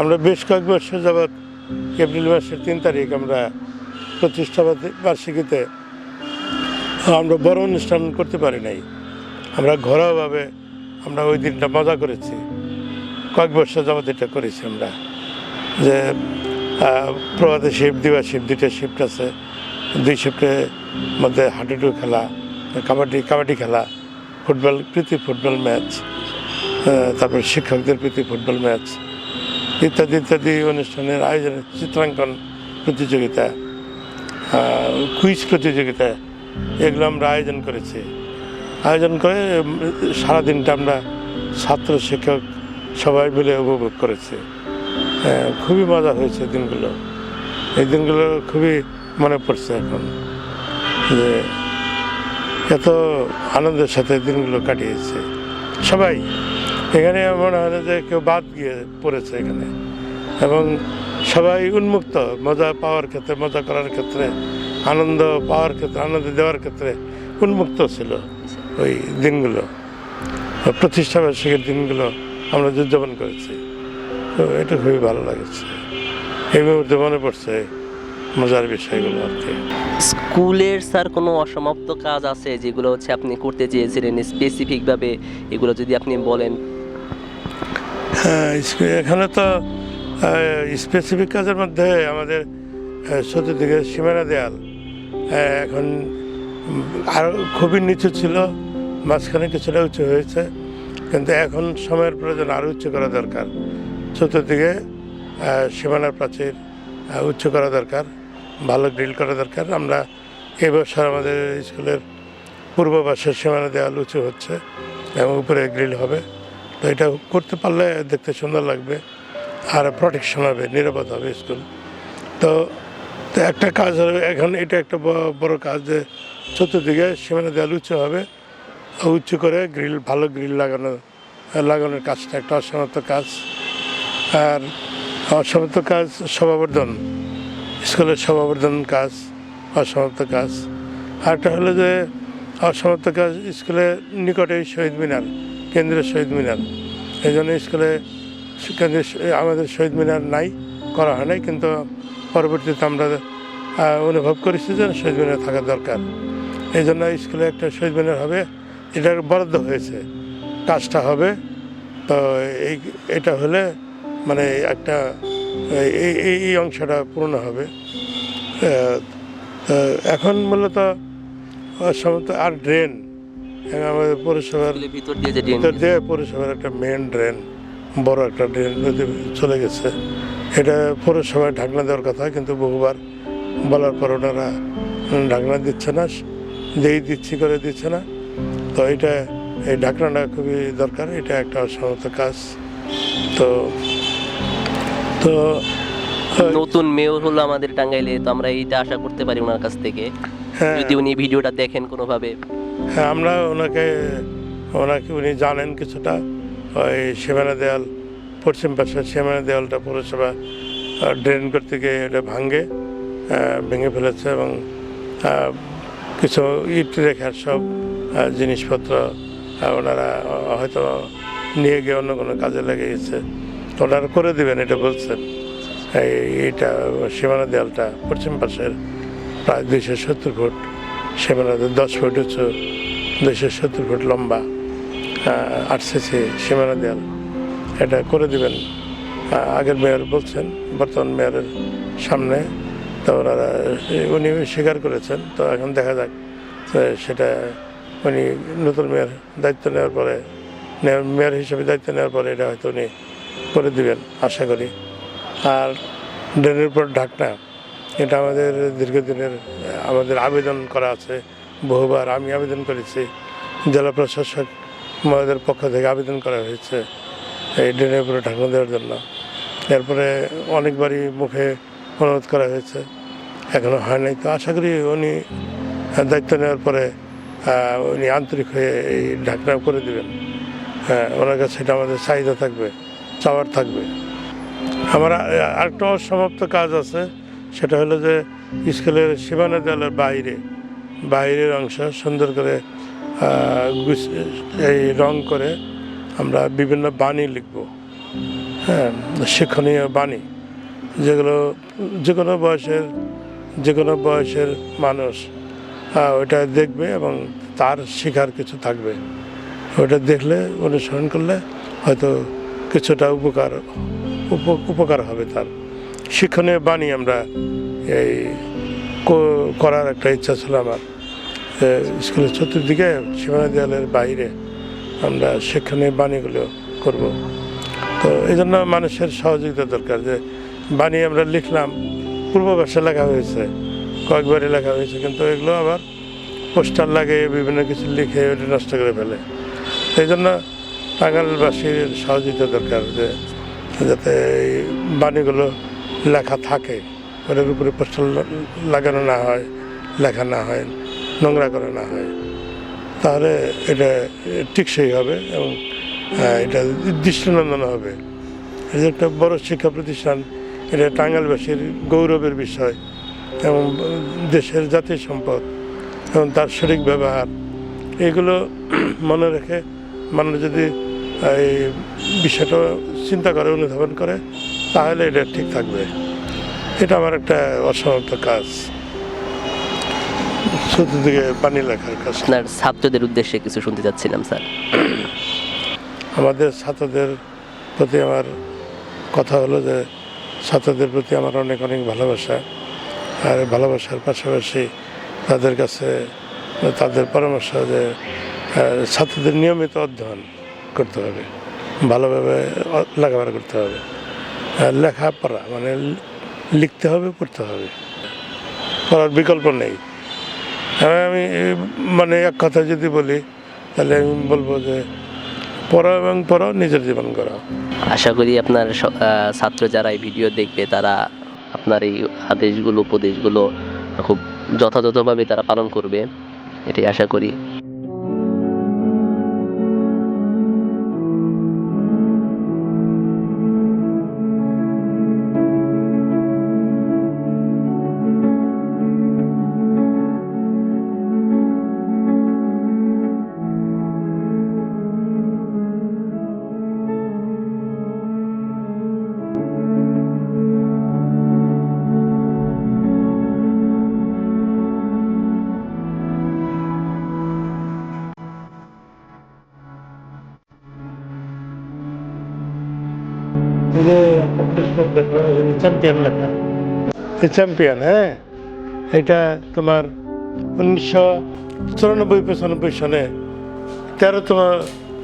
আমরা বেশ কয়েক বছর যাবৎ এপ্রিল মাসের 3 তারিখ আমরা প্রতিষ্ঠা বার্ষিকীতে আমরা বড় অনুষ্ঠান করতে পারি নাই। আমরা ঘরোয়াভাবে আমরা ওই দিনটা মজা করেছি, কয়েক বছর যাবৎ এটা করেছি আমরা। যে প্রভাতে শিফট, দিবা শিফট, 2টা শিফট আছে। 2 শিফটের মধ্যে হাডুডু খেলা, কাবাডি খেলা, ফুটবল, প্রীতি ফুটবল ম্যাচ, তারপর শিক্ষকদের প্রীতি ফুটবল ম্যাচ, ইত্যাদি ইত্যাদি অনুষ্ঠানের আয়োজনে চিত্রাঙ্কন প্রতিযোগিতা, কুইজ প্রতিযোগিতা, এগুলো আমরা আয়োজন করেছি। আয়োজন করে সারাদিনটা আমরা ছাত্র শিক্ষক সবাই মিলে উপভোগ করেছি। খুবই মজা হয়েছে দিনগুলো। এই দিনগুলো খুবই মনে পড়ছে এখন, যে এত আনন্দের সাথে দিনগুলো কাটিয়েছে সবাই। এখানে মনে হয় না যে কেউ বাদ গিয়ে পড়েছে এখানে, এবং সবাই উন্মুক্ত মজা পাওয়ার ক্ষেত্রে, মজা করার ক্ষেত্রে, আনন্দ পাওয়ার ক্ষেত্রে, আনন্দ দেওয়ার ক্ষেত্রে উন্মুক্ত ছিল ওই দিনগুলো। প্রতিষ্ঠা বার্ষিকীর দিনগুলো আমরা উদযাপন করেছি, তো এটা খুবই ভালো লাগছে। এই মুহূর্তে মনে পড়ছে মজার বিষয়গুলো আর কি। স্কুলের স্যার কোনো অসমাপ্ত কাজ আছে যেগুলো হচ্ছে আপনি করতে চেয়েছিলেন স্পেসিফিকভাবে, এগুলো যদি আপনি বলেন? হ্যাঁ, এখানে তো স্পেসিফিক কাজের মধ্যে আমাদের চতুর্দিকে সীমানা দেয়াল এখন আরও খুবই নিচু ছিল, মাঝখানে কিছুটা উঁচু হয়েছে, কিন্তু এখন সময়ের প্রয়োজন আরও উঁচু করা দরকার। চতুর্দিকে সীমানার প্রাচীর উঁচু করা দরকার, ভালো গ্রিল করা দরকার। আমরা এবছর আমাদের স্কুলের পূর্ব পাশের সীমানা দেয়াল উঁচু হচ্ছে এবং উপরে গ্রিল হবে। তো এটা করতে পারলে দেখতে সুন্দর লাগবে আর প্রোটেকশন হবে, নিরাপদ হবে স্কুল। তো একটা কাজ হবে এখন, এটা একটা বড় কাজ, যে চতুর্দিকে সীমানা দেয়াল উঁচু হবে, উঁচু করে গ্রিল, ভালো গ্রিল লাগানোর কাজটা একটা অসমাপ্ত কাজ। আর অসমাপ্ত কাজ সমাবর্ধন, স্কুলের সমাবর্ধন কাজ অসমাপ্ত কাজ। আরেকটা হলো যে অসমাপ্ত কাজ স্কুলের নিকটেই শহীদ মিনার, কেন্দ্রীয় শহীদ মিনার। এই জন্য স্কুলে আমাদের শহীদ মিনার নাই, করা হয় নাই, কিন্তু পরবর্তীতে আমরা অনুভব করেছি যে শহীদ মিনার থাকা দরকার। এই জন্য স্কুলে একটা শহীদ মিনার হবে, এটা বরাদ্দ হয়েছে, কাজটা হবে। তো এটা হলে মানে একটা এই অংশটা পূর্ণ হবে। এখন মূলত সমস্ত আর ড্রেন, আমাদের পৌরসভার ভিতর দিয়ে পৌরসভার একটা মেন ড্রেন, বড় একটা ড্রেন চলে গেছে। এটা পৌরসভায় ঢাকনা দেওয়ার কথা, কিন্তু বহুবার বলার পর ওনারা ঢাকনা দিচ্ছে না, দিচ্ছে না। তো এই ঢাকনাটা খুবই দরকার, এটা একটা অসমাপ্ত কাজ। তো নতুন মেয়র হলো আমাদের টাঙ্গাইলে, তো আমরা এইটা আশা করতে পারি ওনার কাছ থেকে, যদি উনি ভিডিওটা দেখেন কোনোভাবে। হ্যাঁ, আমরা ওনাকে উনি জানেন কিছুটা। ওই সীমানা দেয়াল, পশ্চিম পাশের সীমানা দেয়ালটা পৌরসভা ড্রেন করতে গিয়ে এটা ভেঙে ফেলেছে, এবং কিছু ইট রেখার সব জিনিসপত্র ওনারা হয়তো নিয়ে গিয়ে অন্য কোনো কাজে লেগে গেছে। তো ওনারা করে দেবেন এটা বলছেন। এইটা সীমানা দেয়ালটা পশ্চিম পাশের প্রায় 270 ফুট, সীমানা 10 ফুট উঁচু, 270 ফুট লম্বা, RCC সীমানা দেয়াল, এটা করে দিবেন। আগের মেয়র বলছেন, বর্তমান মেয়রের সামনে, তো ওনারা উনি স্বীকার করেছেন। তো এখন দেখা যাক সেটা উনি নতুন মেয়র দায়িত্ব নেওয়ার পরে, মেয়র হিসেবে দায়িত্ব নেওয়ার পরে এটা হয়তো উনি করে দিবেন আশা করি। আর ড্রেনের উপর ঢাকনা, এটা আমাদের দীর্ঘদিনের আমাদের আবেদন করা আছে, বহুবার আমি আবেদন করেছি, জেলা প্রশাসক মহোদয়ের পক্ষ থেকে আবেদন করা হয়েছে এই ড্রেনের উপরে ঢাকনা দেওয়ার জন্য। এরপরে অনেকবারই মুখে অনুরোধ করা হয়েছে, এখনও হয় নাই। তো আশা করি উনি দায়িত্ব নেওয়ার পরে উনি আন্তরিক হয়ে এই ঢাকনা করে দেবেন। ওনার কাছে এটা আমাদের চাহিদা থাকবে, চাওয়ার থাকবে। আমার আরেকটা অসমাপ্ত কাজ আছে, সেটা হলো যে স্কুলের সীমানা দেয়ালের বাইরের অংশ সুন্দর করে এই রং করে আমরা বিভিন্ন বাণী লিখব, হ্যাঁ, শিক্ষণীয় বাণী, যেগুলো যে কোনো বয়সের মানুষ ওইটা দেখবে এবং তার শেখার কিছু থাকবে। ওইটা দেখলে, অনুসরণ করলে হয়তো কিছুটা উপকার হবে তার। শিক্ষণীয় বাণী আমরা এই করার একটা ইচ্ছা ছিল আমার। স্কুলের চতুর্দিকে সীমানা দেয়ালের বাইরে আমরা শিক্ষণীয় বাণীগুলো করব। তো এই জন্য মানুষের সহযোগিতা দরকার। যে বাণী আমরা লিখলাম, পূর্ববাসে লেখা হয়েছে, কয়েকবারই লেখা হয়েছে, কিন্তু এগুলো আবার পোস্টার লাগে, বিভিন্ন কিছু লিখে ওটা নষ্ট করে ফেলে। এই জন্য টাঙ্গাইলবাসীর সহযোগিতা দরকার, যে যাতে এই বাণীগুলো লেখা থাকে, ওটার উপরে পোস্টার লাগানো না হয়, লেখা না হয়, নোংরা করে না হয়, তাহলে এটা টেকসই হবে এবং এটা দৃষ্টিনন্দন হবে। এই যে একটা বড় শিক্ষা প্রতিষ্ঠান, এটা টাঙ্গাইলবাসীর গৌরবের বিষয় এবং দেশের জাতীয় সম্পদ এবং তার সঠিক ব্যবহার, এগুলো মনে রেখে মানুষ যদি এই বিষয়টা চিন্তা করে, অনুধাবন করে, তাহলে এটা ঠিক থাকবে। এটা আমার একটা অসমাপ্ত কাজ, চতুর্দিকে পানি লেখার কাজ। আপনার ছাত্রদের উদ্দেশ্যে কিছু শুনতে চাচ্ছিলাম স্যার। আমাদের ছাত্রদের প্রতি আমার কথা হলো যে ছাত্রদের প্রতি আমার অনেক ভালোবাসা, আর ভালোবাসার পাশাপাশি তাদের কাছে তাদের পরামর্শ যে ছাত্রদের নিয়মিত অধ্যয়ন করতে হবে, ভালোভাবে লেখাপড়া করতে হবে, লেখাপড়া মানে লিখতে হবে, পড়তে হবে, পড়ার বিকল্প নেই। আমি মানে এক কথা যদি বলি, তাহলে আমি বলবো যে পড়া এবং পড়াও, নিজের জীবন গড়াও। আশা করি আপনার ছাত্র যারা এই ভিডিও দেখবে, তারা আপনার এই আদেশগুলো, উপদেশগুলো খুব যথাযথভাবে তারা পালন করবে, এটাই আশা করি। চ্যাম্পিয়ন, হ্যাঁ, এটা তোমার 1994-95 সনে 13তম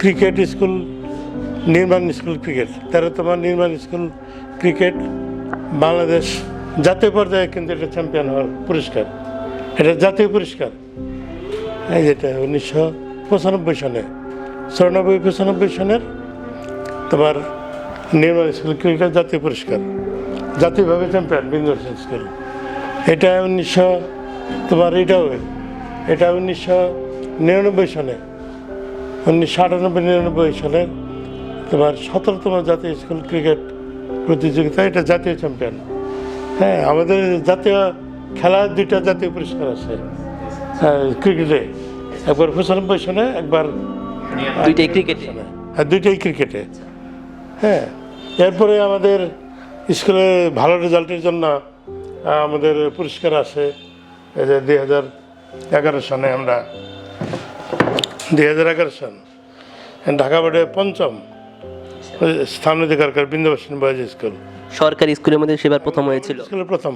ক্রিকেট স্কুল, নির্মাণ স্কুল ক্রিকেট, 13তম নির্মাণ স্কুল ক্রিকেট বাংলাদেশ জাতীয় পর্যায়ে কিন্তু এটা চ্যাম্পিয়ন হওয়ার পুরস্কার, এটা জাতীয় পুরস্কার। এই যেটা 1995 সনে, 94-95 সনের তোমার নির্মাণ স্কুল ক্রিকেট জাতীয় পুরস্কার, জাতীয়ভাবে চ্যাম্পিয়ন বিন্দু স্কুল। এটা 1999 সনে, 1998-99 সনে তোমার 17তম জাতীয় স্কুল ক্রিকেট প্রতিযোগিতা, এটা জাতীয় চ্যাম্পিয়ন। হ্যাঁ, আমাদের জাতীয় খেলার 2টা জাতীয় পুরস্কার আছে ক্রিকেটে, একবার 95 সনে, একবার 2টাই ক্রিকেটে। হ্যাঁ, 2টাই ক্রিকেটে। হ্যাঁ, এরপরে আমাদের স্কুলে ভালো রেজাল্টের জন্য আমাদের পুরস্কার আসে। এই যে 2011 সনে আমরা 2011 সন ঢাকা বোর্ডে পঞ্চম স্থান অধিকার করে বিন্দুবাসিনী বয়েজ স্কুল। সরকারি স্কুলের মধ্যে সেবার প্রথম হয়েছিল। স্কুলে প্রথম,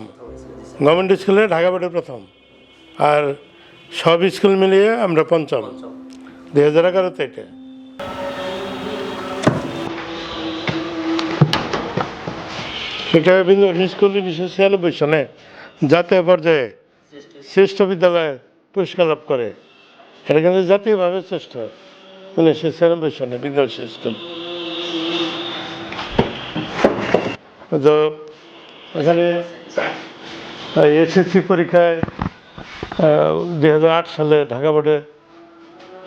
গভর্নমেন্ট স্কুলে ঢাকা বোর্ডে প্রথম, আর সব স্কুল মিলিয়ে আমরা পঞ্চম 2011-তে। এটা এটা বিন্দুবাসিনী স্কুল 1996 সনে জাতীয় পর্যায়ে শ্রেষ্ঠ বিদ্যালয়ে পুরস্কার লাভ করে। এটা কিন্তু জাতীয়ভাবে শ্রেষ্ঠ 1996 সনে বিন্দুবাসিনী স্কুল। তো এখানে এসএসসি পরীক্ষায় 2008 সালে ঢাকা বোর্ডে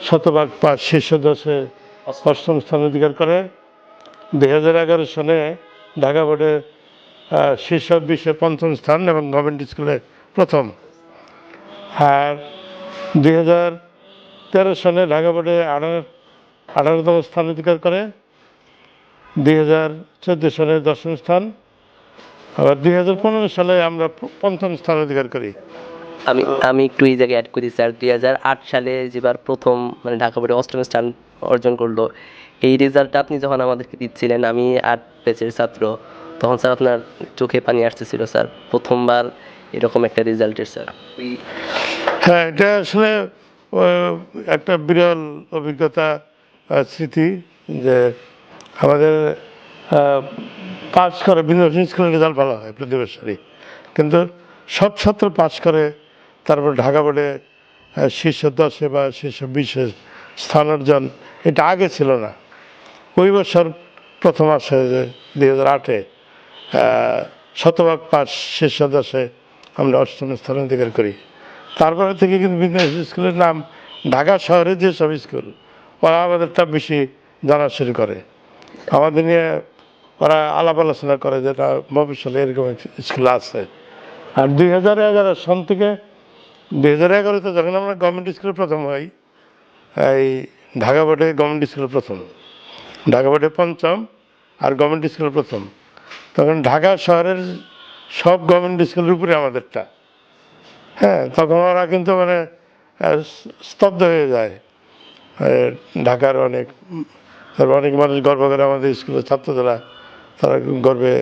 শতভাগ পাস শীর্ষ 10-এ অষ্টম স্থান অধিকার করে। 2011 সনে ঢাকা বোর্ডে শীর্ষ 20-এ পঞ্চম স্থান এবং গভর্নমেন্ট স্কুলে প্রথম। আর 2013 সনে ঢাকা বোর্ডে 18তম স্থান অধিকার করে। 2014 সালে 10ম স্থান, আবার 2015 সালে আমরা পঞ্চম স্থান অধিকার করি। আমি একটু এই জায়গায় অ্যাড করি স্যার, 2008 সালে যেবার প্রথম মানে ঢাকা বোর্ডে অষ্টম স্থান অর্জন করলো, এই রেজাল্টটা আপনি যখন আমাদেরকে দিচ্ছিলেন, আমি 8 ব্যাচের ছাত্র, তখন স্যার আপনার চোখে পানি আসতেছিল স্যার, প্রথমবার এরকম একটা রেজাল্টের স্যার। হ্যাঁ, এটা আসলে একটা বিরল অভিজ্ঞতা, স্মৃতি, যে আমাদের পাস করে বিন্দুবাসিনী স্কুলের রেজাল্ট ভালো হয় প্রতি বছরই, কিন্তু সব ছাত্র পাস করে তারপর ঢাকা বোর্ডে শীর্ষ 10-এ বা শীর্ষ 20-এ স্থান অর্জন, এটা আগে ছিল না। ওই বছর প্রথম আসে যে 2008-এ শতভাগ পাস শীর্ষ 10-এ আমরা অষ্টম স্থান অধিকার করি। তারপরে থেকে কিন্তু বিন্দুবাসিনী স্কুলের নাম ঢাকা শহরে যেসব স্কুল, ওরা আমাদেরটা বেশি জানা শুরু করে, আমাদের নিয়ে ওরা আলাপ আলোচনা করে যেটা ভবিষ্যতে এরকম স্কুল আছে। আর 2011 সন থেকে 2011-তে যখন আমরা গভর্নমেন্ট স্কুলে প্রথম হই, এই ঢাকা বোর্ডে গভর্নমেন্ট স্কুলে প্রথম, ঢাকা বোর্ডে পঞ্চম আর গভর্নমেন্ট স্কুলে প্রথম, তখন ঢাকা শহরের সব গভর্নমেন্ট স্কুলের উপরে আমাদেরটা। হ্যাঁ, তখন ওরা কিন্তু মানে স্তব্ধ হয়ে যায়। ঢাকার অনেক মানুষ গর্ব করে আমাদের স্কুলের ছাত্ররা, তারা গর্বে,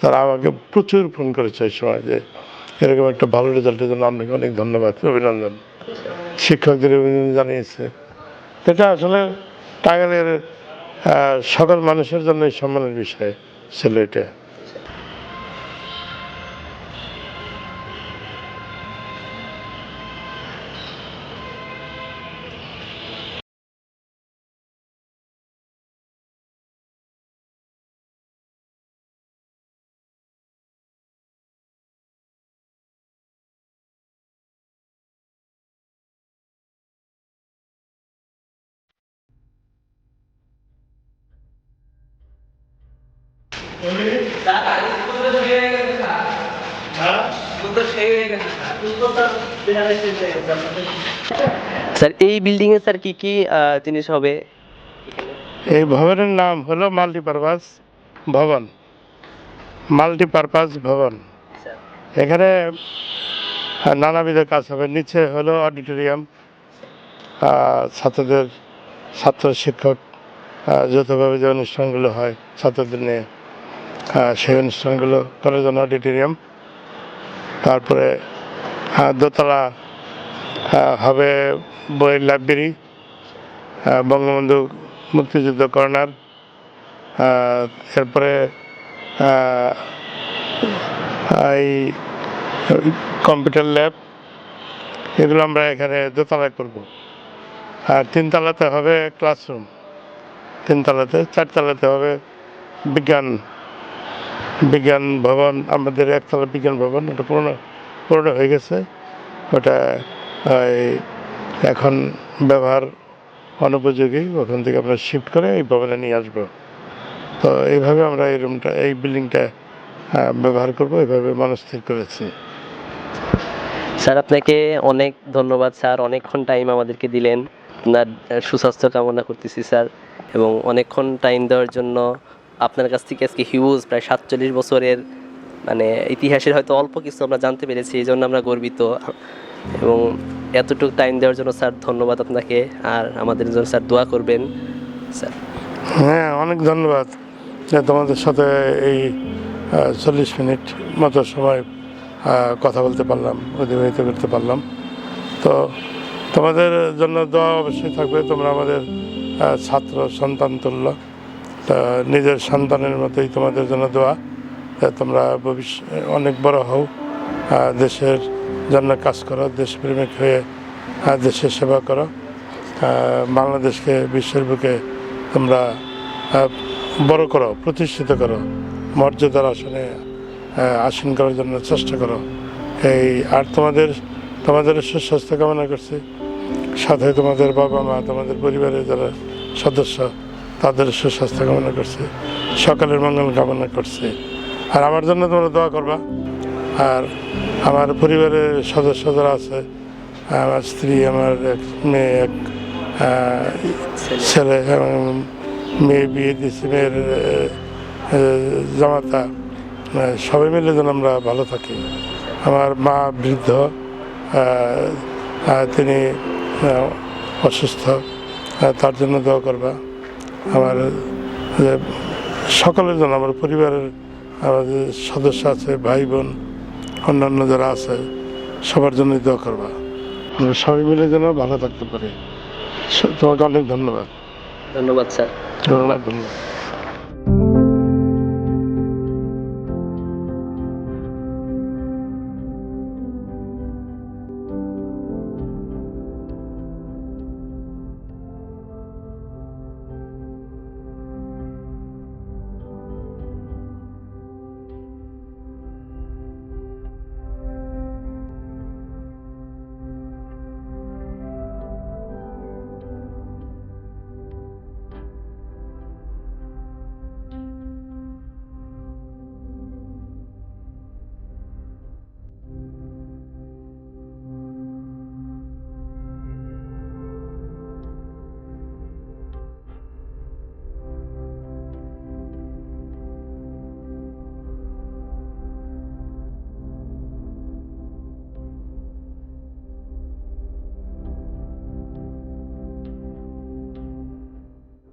তারা আমাকে প্রচুর ফোন করেছে এই সময় যে এরকম একটা ভালো রেজাল্টের জন্য আপনাকে অনেক ধন্যবাদ, অভিনন্দন। শিক্ষকদের অভিনন্দন জানিয়েছে। এটা আসলে টাঙ্গাইলের সকল মানুষের জন্য সম্মানের বিষয় ছিল এটা। স্যার এই বিল্ডিং এ স্যার কি কি জিনিস হবে? এই ভবনের নাম হলো মাল্টিপারপাস ভবন, মাল্টিপারপাস ভবন। এখানে নানাবিধ কাজ হবে। নিচে হলো অডিটোরিয়াম, ছাত্রদের, ছাত্র শিক্ষক যৌথভাবে যে অনুষ্ঠানগুলো হয় ছাত্রদের নিয়ে, সেই অনুষ্ঠানগুলো করার জন্য অডিটোরিয়াম। তারপরে দোতলা হবে বইয়ের লাইব্রেরি, বঙ্গবন্ধু মুক্তিযুদ্ধ কর্নার, এরপরে এই কম্পিউটার ল্যাব, এগুলো আমরা এখানে দোতলায় করব। আর 3তলাতে হবে ক্লাসরুম, 3তলাতে। 4তলাতে হবে বিজ্ঞান ভবন। আমাদের 1তলা বিজ্ঞান ভবন, ওটা পুরনো হয়ে গেছে, ওটা এখন ব্যবহার অনুপযোগী, ওখান থেকে আমরা শিফট করে এই ভবনে নিয়ে আসবো। তো এইভাবে আমরা এই রুমটা, এই বিল্ডিংটা ব্যবহার করবো, এইভাবে মনস্থির করেছি। স্যার আপনাকে অনেক ধন্যবাদ স্যার, অনেকক্ষণ টাইম আমাদেরকে দিলেন। আপনার সুস্বাস্থ্য কামনা করতেছি স্যার, এবং অনেকক্ষণ টাইম দেওয়ার জন্য আপনার কাছ থেকে আজকে হিউজ প্রায় 47 বছরের মানে ইতিহাসের হয়তো অল্প কিছু আমরা জানতে পেরেছি, এই জন্য আমরা গর্বিত। এবং এতটুকু টাইম দেওয়ার জন্য স্যার ধন্যবাদ আপনাকে, আর আমাদের জন্য স্যার দোয়া করবেন স্যার। হ্যাঁ, অনেক ধন্যবাদ যে তোমাদের সাথে এই 40 মিনিট মতো সময় কথা বলতে পারলাম, অতিবাহিত করতে পারলাম। তো তোমাদের জন্য দোয়া অবশ্যই থাকবে। তোমরা আমাদের ছাত্র সন্তান তুল্য, তা নিজের সন্তানের মতোই তোমাদের জন্য দোয়া। তোমরা ভবিষ্যতে অনেক বড় হও, দেশের জন্য কাজ করো, দেশপ্রেমিক হয়ে দেশের সেবা করো, বাংলাদেশকে বিশ্বের বুকে তোমরা বড় করো, প্রতিষ্ঠিত করো, মর্যাদার আসনে আসীন করার জন্য চেষ্টা করো। আর তোমাদের সুস্বাস্থ্য কামনা করছি, সাথে তোমাদের বাবা মা, তোমাদের পরিবারের যারা সদস্য তাদের সুস্বাস্থ্য কামনা করছি, সকলের মঙ্গল কামনা করছি। আর আমার জন্য তোমরা দোয়া করবা। আর আমার পরিবারের সদস্য যারা আছে, আমার স্ত্রী, আমার এক মেয়ে, এক ছেলে, মেয়ে বিয়ে দিয়েছি, মেয়ের জামাতা, সবাই মিলে যেন আমরা ভালো থাকি। আমার মা বৃদ্ধ, তিনি অসুস্থ, তার জন্য দোয়া করবা। আমার সকলের জন্য, আমার পরিবারের আমাদের সদস্য আছে, ভাই বোন, অন্যান্য যারা আছে, সবার জন্যই দোয়া করবা। আমরা সবাই মিলে যেন ভালো থাকতে পারি। তোমাকে অনেক ধন্যবাদ। ধন্যবাদ স্যার। ধন্যবাদ।